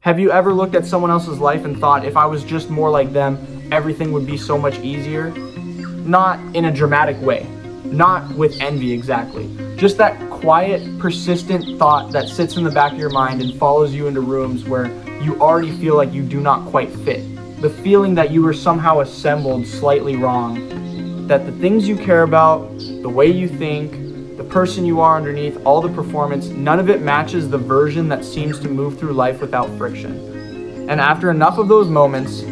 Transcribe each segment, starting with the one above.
Have you ever looked at someone else's life and thought, if I was just more like them, everything would be so much easier? Not in a dramatic way, not with envy exactly. Just that quiet, persistent thought that sits in the back of your mind and follows you into rooms where you already feel like you do not quite fit. The feeling that you were somehow assembled slightly wrong, that the things you care about, the way you think, the person you are underneath, all the performance, none of it matches the version that seems to move through life without friction. And after enough of those moments,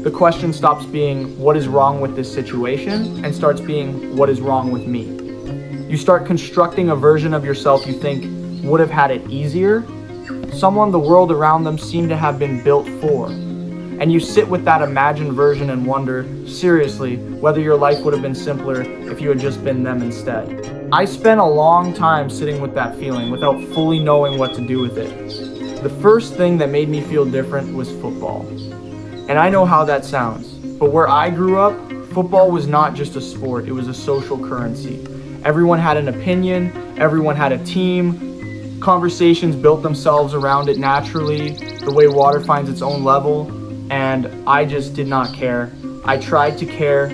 the question stops being, what is wrong with this situation? And starts being, what is wrong with me? You start constructing a version of yourself you think would have had it easier, someone the world around them seemed to have been built for. And you sit with that imagined version and wonder, seriously, whether your life would have been simpler if you had just been them instead. I spent a long time sitting with that feeling without fully knowing what to do with it. The first thing that made me feel different was football. And I know how that sounds, but where I grew up, football was not just a sport, it was a social currency. Everyone had an opinion, everyone had a team, conversations built themselves around it naturally, the way water finds its own level, and I just did not care. I tried to care.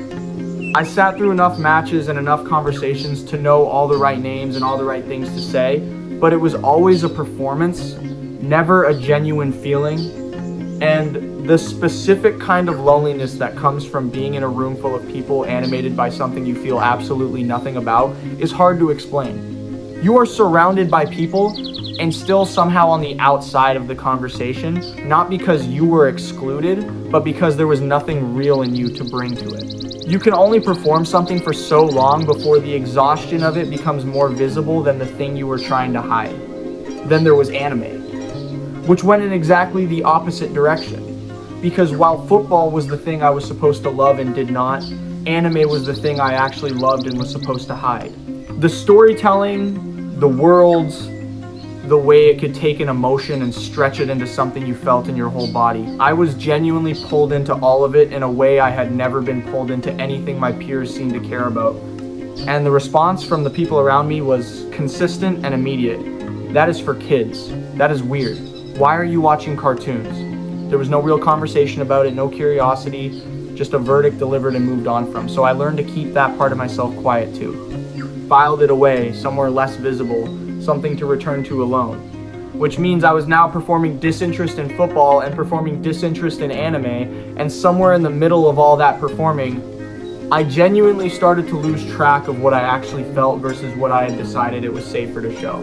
I sat through enough matches and enough conversations to know all the right names and all the right things to say, but it was always a performance, never a genuine feeling. And the specific kind of loneliness that comes from being in a room full of people animated by something you feel absolutely nothing about is hard to explain. You are surrounded by people and still somehow on the outside of the conversation, not because you were excluded, but because there was nothing real in you to bring to it. You can only perform something for so long before the exhaustion of it becomes more visible than the thing you were trying to hide. Then there was anime, which went in exactly the opposite direction. Because while football was the thing I was supposed to love and did not, anime was the thing I actually loved and was supposed to hide. The storytelling, the worlds, the way it could take an emotion and stretch it into something you felt in your whole body. I was genuinely pulled into all of it in a way I had never been pulled into anything my peers seemed to care about. And the response from the people around me was consistent and immediate. That is for kids. That is weird. Why are you watching cartoons? There was no real conversation about it, no curiosity, just a verdict delivered and moved on from. So I learned to keep that part of myself quiet too. Filed it away, somewhere less visible, something to return to alone. Which means I was now performing disinterest in football and performing disinterest in anime, and somewhere in the middle of all that performing, I genuinely started to lose track of what I actually felt versus what I had decided it was safer to show.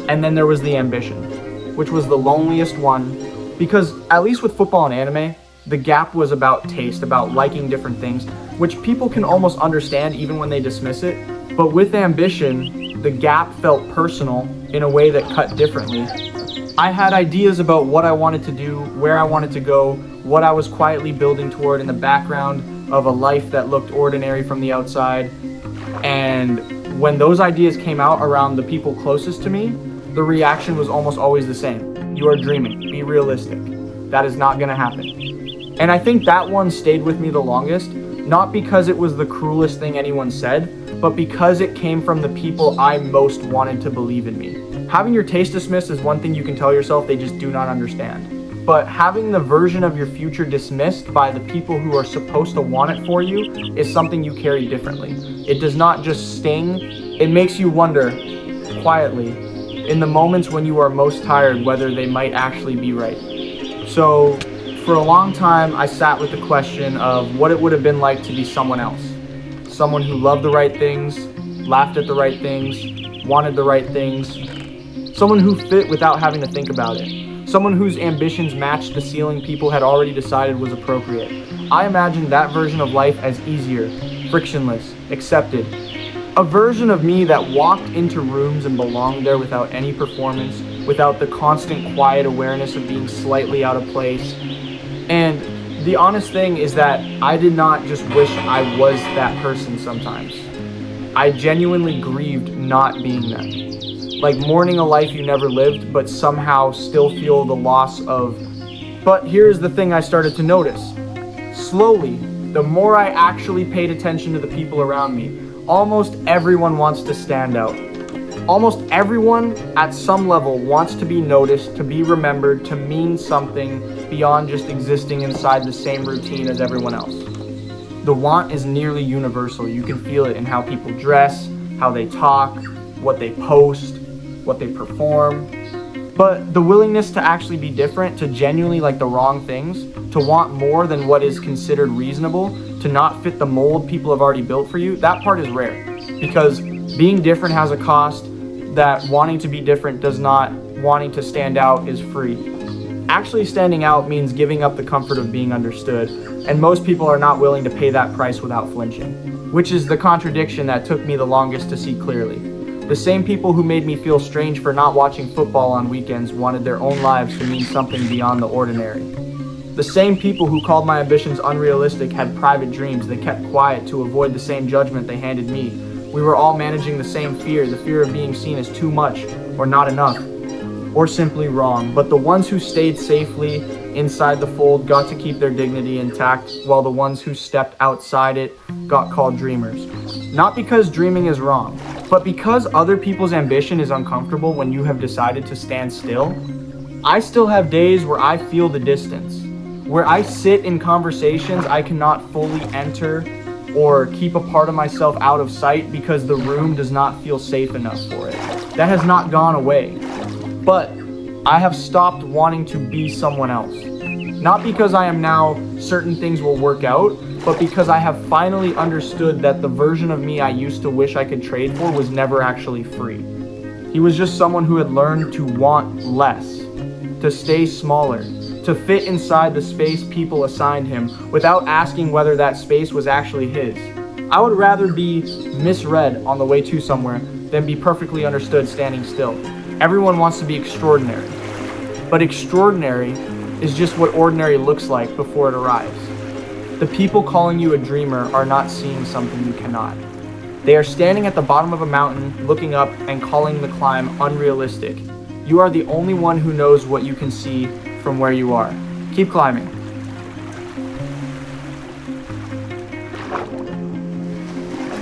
And then there was the ambition, which was the loneliest one, because at least with football and anime, the gap was about taste, about liking different things, which people can almost understand even when they dismiss it. But with ambition, the gap felt personal in a way that cut differently. I had ideas about what I wanted to do, where I wanted to go, what I was quietly building toward in the background of a life that looked ordinary from the outside. And when those ideas came out around the people closest to me, the reaction was almost always the same. You are dreaming, be realistic. That is not gonna happen. And I think that one stayed with me the longest, not because it was the cruelest thing anyone said, but because it came from the people I most wanted to believe in me. Having your taste dismissed is one thing you can tell yourself they just do not understand. But having the version of your future dismissed by the people who are supposed to want it for you is something you carry differently. It does not just sting, it makes you wonder, quietly, in the moments when you are most tired, whether they might actually be right. So, for a long time, I sat with the question of what it would have been like to be someone else. Someone who loved the right things, laughed at the right things, wanted the right things. Someone who fit without having to think about it. Someone whose ambitions matched the ceiling people had already decided was appropriate. I imagined that version of life as easier, frictionless, accepted. A version of me that walked into rooms and belonged there without any performance, without the constant quiet awareness of being slightly out of place. And the honest thing is that I did not just wish I was that person sometimes. I genuinely grieved not being them. Like mourning a life you never lived, but somehow still feel the loss of. But here's the thing I started to notice. Slowly, the more I actually paid attention to the people around me, almost everyone wants to stand out. Almost everyone at some level wants to be noticed, to be remembered, to mean something beyond just existing inside the same routine as everyone else. The want is nearly universal. You can feel it in how people dress, how they talk, what they post, what they perform. But the willingness to actually be different, to genuinely like the wrong things, to want more than what is considered reasonable, to not fit the mold people have already built for you, that part is rare. Because being different has a cost that wanting to be different does not. Wanting to stand out is free. Actually standing out means giving up the comfort of being understood, and most people are not willing to pay that price without flinching, which is the contradiction that took me the longest to see clearly. The same people who made me feel strange for not watching football on weekends wanted their own lives to mean something beyond the ordinary. The same people who called my ambitions unrealistic had private dreams they kept quiet to avoid the same judgment they handed me. We were all managing the same fear, the fear of being seen as too much or not enough, or simply wrong. But the ones who stayed safely inside the fold got to keep their dignity intact, while the ones who stepped outside it got called dreamers. Not because dreaming is wrong, but because other people's ambition is uncomfortable when you have decided to stand still. I still have days where I feel the distance, where I sit in conversations I cannot fully enter or keep a part of myself out of sight because the room does not feel safe enough for it. That has not gone away. But I have stopped wanting to be someone else. Not because I am now certain things will work out, but because I have finally understood that the version of me I used to wish I could trade for was never actually free. He was just someone who had learned to want less, to stay smaller, to fit inside the space people assigned him without asking whether that space was actually his. I would rather be misread on the way to somewhere than be perfectly understood standing still. Everyone wants to be extraordinary, but extraordinary is just what ordinary looks like before it arrives. The people calling you a dreamer are not seeing something you cannot. They are standing at the bottom of a mountain, looking up and calling the climb unrealistic. You are the only one who knows what you can see from where you are. Keep climbing.